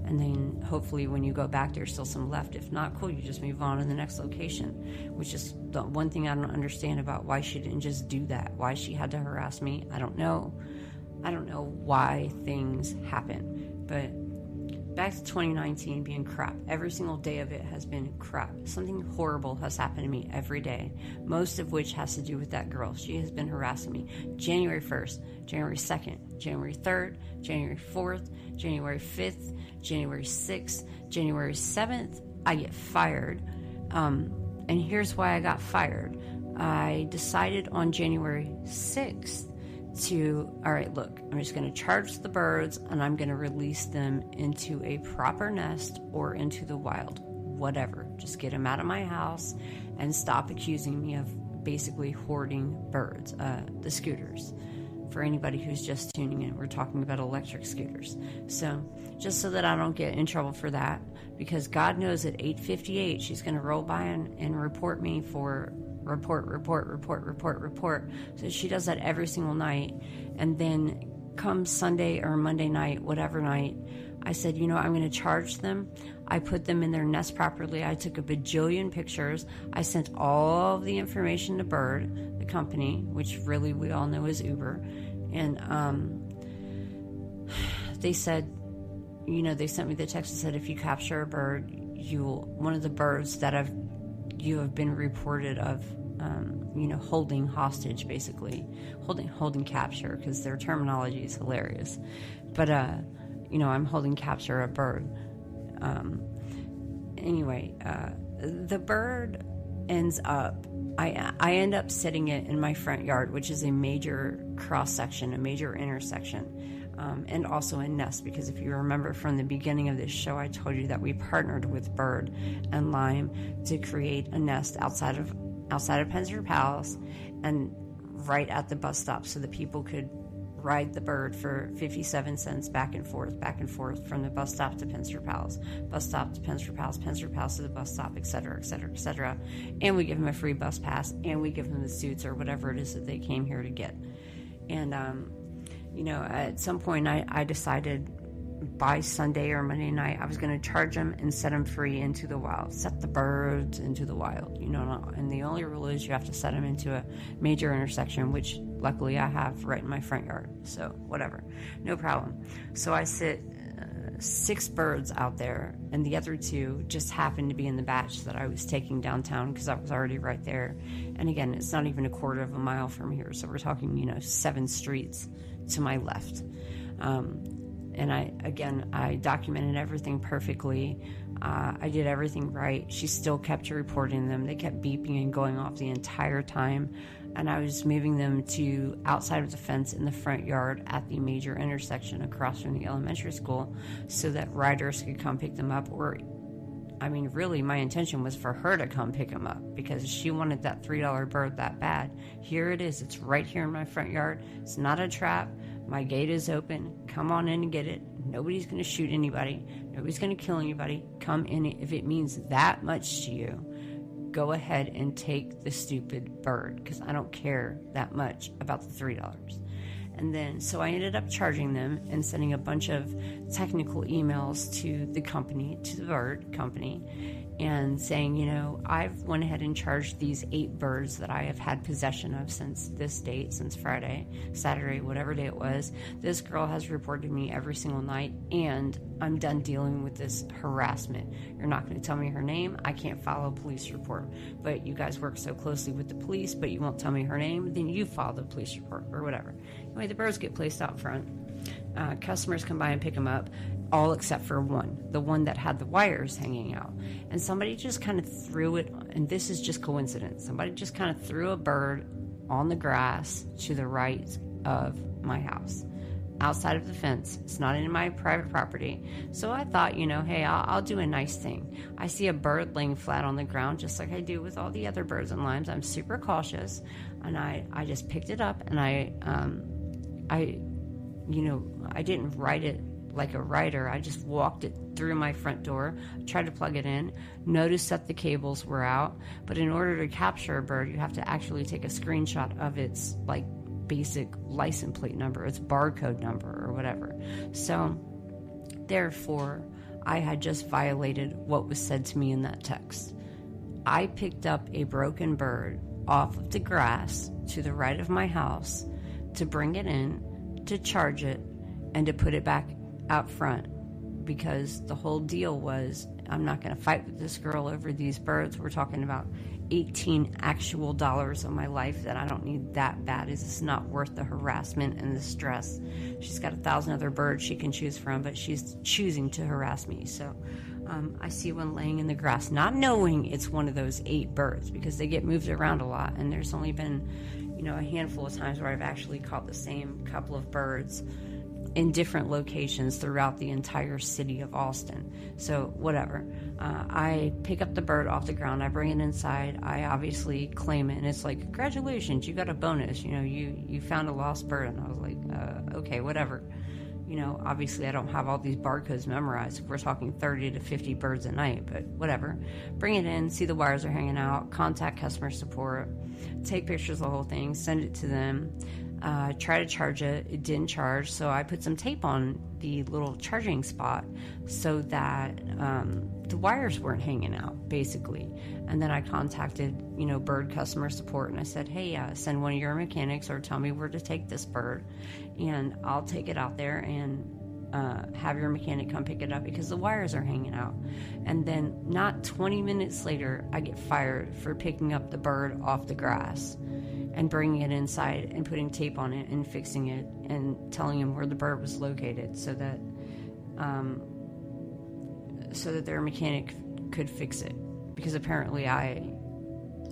And then hopefully when you go back, there's still some left. If not, cool, you just move on to the next location, which is the one thing I don't understand about why she didn't just do that, why she had to harass me. I don't know why things happen, but back to 2019 being crap. Every single day of it has been crap. Something horrible has happened to me every day, most of which has to do with that girl. She has been harassing me. January 1st, January 2nd, January 3rd, January 4th, January 5th, January 6th, January 7th, I get fired. And here's why I got fired. I decided on January 6th all right, look, I'm just going to charge the birds, and I'm going to release them into a proper nest or into the wild, whatever. Just get them out of my house and stop accusing me of basically hoarding birds. The scooters, for anybody who's just tuning in, we're talking about electric scooters. So just so that I don't get in trouble for that, because God knows at 8:58 she's going to roll by and report me for report. So she does that every single night. And then come Sunday or Monday night, whatever night, I said, I'm going to charge them. I put them in their nest properly. I took a bajillion pictures. I sent all of the information to Bird, the company, which really we all know is Uber. And they said, they sent me the text and said, if you capture a bird, one of the birds that you have been reported of, holding hostage, basically holding capture, because their terminology is hilarious. But, I'm holding capture a bird. Anyway, the bird ends up, I end up setting it in my front yard, which is a major cross section, a major intersection. And also a nest, because if you remember from the beginning of this show, I told you that we partnered with Bird and Lime to create a nest outside of Pensford Palace and right at the bus stop, so that people could ride the Bird for 57 cents back and forth from the bus stop to Pensford Palace, bus stop to Pensford Palace to the bus stop, etc., etc., etc. And we give them a free bus pass, and we give them the suits or whatever it is that they came here to get. And at some point I decided by Sunday or Monday night I was going to charge them and set them free into the wild, set the birds into the wild, and the only rule is you have to set them into a major intersection, which luckily I have right in my front yard, so whatever, no problem. So I sit 6 birds out there, and the other 2 just happened to be in the batch that I was taking downtown, because I was already right there. And again, it's not even a quarter of a mile from here, so we're talking 7 streets to my left. And I documented everything perfectly. I did everything right. She still kept reporting them. They kept beeping and going off the entire time. And I was moving them to outside of the fence in the front yard at the major intersection across from the elementary school, so that riders could come pick them up. Really, my intention was for her to come pick them up, because she wanted that $3 bird that bad. Here it is. It's right here in my front yard. It's not a trap. My gate is open. Come on in and get it. Nobody's going to shoot anybody. Nobody's going to kill anybody. Come in. If it means that much to you, go ahead and take the stupid bird, because I don't care that much about the $3. And then, so I ended up charging them and sending a bunch of technical emails to the company, to the bird company, and saying, I've went ahead and charged these 8 birds that I have had possession of since this date, since Friday, Saturday, whatever day it was. This girl has reported me every single night, and I'm done dealing with this harassment. You're not going to tell me her name. I can't file a police report. But you guys work so closely with the police, but you won't tell me her name. Then you file the police report or whatever. Anyway, the birds get placed out front. Customers come by and pick them up, all except for one, the one that had the wires hanging out. And somebody just kind of threw it, and this is just coincidence, somebody just kind of threw a bird on the grass to the right of my house. outside of the fence. It's not in my private property. So I thought, hey, I'll do a nice thing. I see a bird laying flat on the ground, just like I do with all the other birds and limes. I'm super cautious, and I just picked it up, and I didn't ride it like a rider. I just walked it through my front door, tried to plug it in, noticed that the cables were out. But in order to capture a bird, you have to actually take a screenshot of its basic license plate number, its barcode number or whatever. So therefore, I had just violated what was said to me in that text. I picked up a broken bird off of the grass to the right of my house to bring it in, to charge it, and to put it back out front, because the whole deal was, I'm not going to fight with this girl over these birds. We're talking about 18 actual dollars of my life that I don't need that bad. It's not worth the harassment and the stress. She's got 1,000 other birds she can choose from, but she's choosing to harass me. So I see one laying in the grass, not knowing it's one of those 8 birds, because they get moved around a lot, and there's only been a handful of times where I've actually caught the same couple of birds in different locations throughout the entire city of Austin. So whatever. I pick up the bird off the ground. I bring it inside. I obviously claim it. And it's like, congratulations, you got a bonus. You found a lost bird. And I was like, okay, whatever. Obviously I don't have all these barcodes memorized. We're talking 30 to 50 birds a night, but whatever. Bring it in, see the wires are hanging out, contact customer support, take pictures of the whole thing, send it to them. Try to charge it. It didn't charge, so I put some tape on the little charging spot so that the wires weren't hanging out, basically. And then I contacted, bird customer support, and I said, hey, send one of your mechanics or tell me where to take this bird, and I'll take it out there and have your mechanic come pick it up because the wires are hanging out. And then not 20 minutes later, I get fired for picking up the bird off the grass and bringing it inside and putting tape on it and fixing it and telling him where the bird was located so that their mechanic could fix it, because apparently I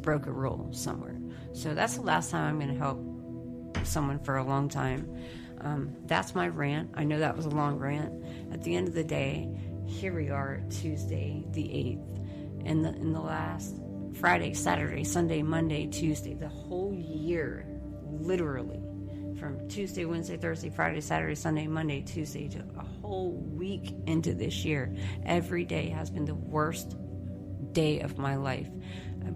broke a rule somewhere. So that's the last time I'm going to help someone for a long time. That's my rant. I know that was a long rant. At the end of the day, here we are, Tuesday the 8th, and in the last Friday, Saturday, Sunday, Monday, Tuesday, the whole year, literally, from Tuesday, Wednesday, Thursday, Friday, Saturday, Sunday, Monday, Tuesday, to a whole week into this year, every day has been the worst day of my life.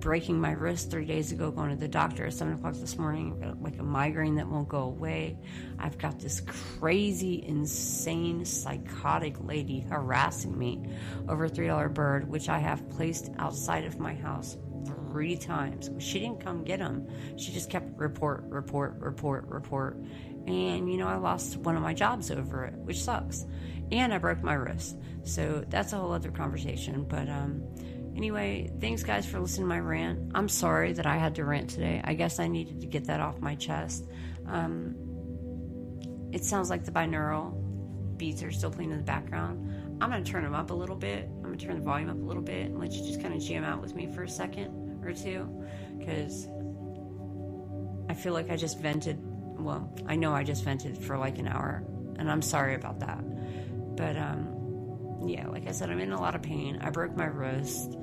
Breaking my wrist 3 days ago, going to the doctor at 7 o'clock this morning. I've got like a migraine that won't go away. I've got this crazy, insane, psychotic lady harassing me over a $3 bird, which I have placed outside of my house 3 times. She didn't come get him. She just kept report. And, I lost one of my jobs over it, which sucks. And I broke my wrist. So that's a whole other conversation. But, anyway, thanks guys for listening to my rant. I'm sorry that I had to rant today. I guess I needed to get that off my chest. It sounds like the binaural beats are still playing in the background. I'm going to turn them up a little bit. I'm going to turn the volume up a little bit and let you just kind of jam out with me for a second or two, because I feel like I just vented. Well, I know I just vented for like an hour, and I'm sorry about that. But, yeah, like I said, I'm in a lot of pain. I broke my wrist.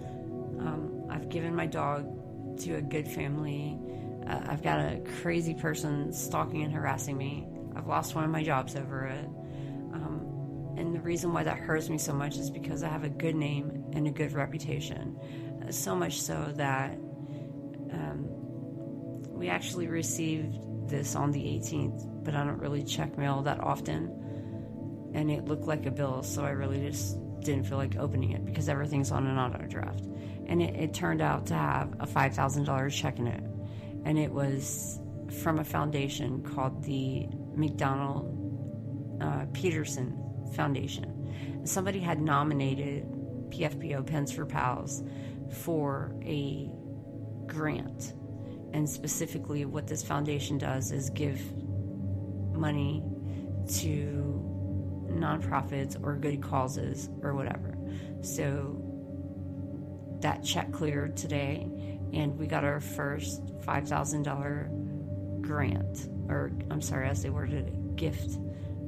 I've given my dog to a good family. I've got a crazy person stalking and harassing me. I've lost one of my jobs over it. And the reason why that hurts me so much is because I have a good name and a good reputation. So much so that we actually received this on the 18th, but I don't really check mail that often. And it looked like a bill, so I really just didn't feel like opening it because everything's on an auto draft. And it turned out to have a $5,000 check in it. And it was from a foundation called the McDonald Peterson Foundation. And somebody had nominated PFPO, Pens for Pals, for a grant. And specifically what this foundation does is give money to nonprofits or good causes or whatever. So that check cleared today, and we got our first $5,000 grant, or I'm sorry, as they worded it, gift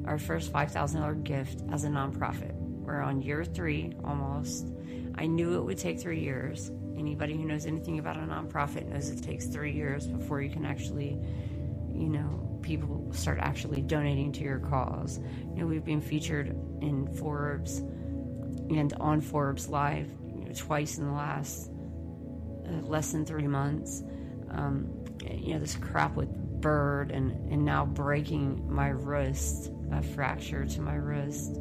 our first $5,000 gift as a nonprofit. We're on year 3 almost. I knew it would take 3 years. Anybody who knows anything about a nonprofit knows it takes 3 years before you can actually, people start actually donating to your cause. We've been featured in Forbes and on Forbes Live twice in the last less than 3 months. This crap with Bird and now breaking my wrist, a fracture to my wrist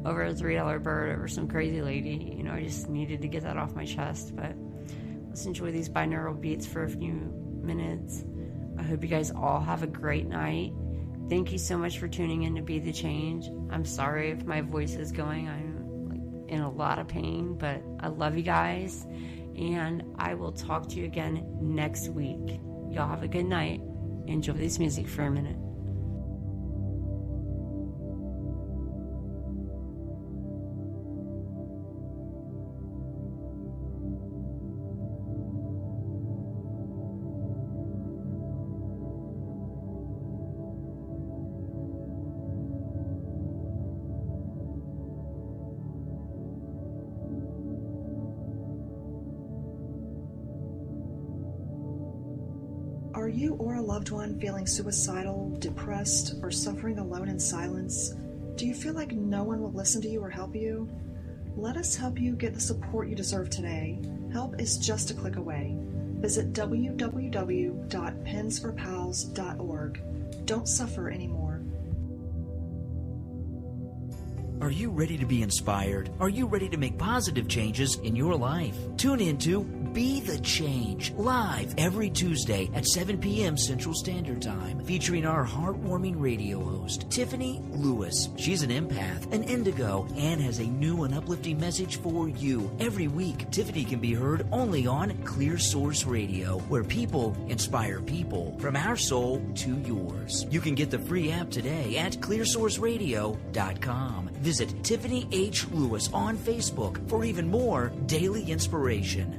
over a $3 bird over some crazy lady. I just needed to get that off my chest. But let's enjoy these binaural beats for a few minutes. I hope you guys all have a great night. Thank you so much for tuning in to Be the Change. I'm sorry if my voice is going. I'm in a lot of pain, but I love you guys, and I will talk to you again next week. Y'all have a good night. Enjoy this music for a minute. Are you or a loved one feeling suicidal, depressed, or suffering alone in silence? Do you feel like no one will listen to you or help you? Let us help you get the support you deserve today. Help is just a click away. Visit www.pensforpals.org. Don't suffer anymore. Are you ready to be inspired? Are you ready to make positive changes in your life? Tune into Be the Change, live every Tuesday at 7 p.m. Central Standard Time, featuring our heartwarming radio host, Tiffany Lewis. She's an empath, an indigo, and has a new and uplifting message for you. Every week, Tiffany can be heard only on Clear Source Radio, where people inspire people, from our soul to yours. You can get the free app today at clearsourceradio.com. Visit Tiffany H. Lewis on Facebook for even more daily inspiration.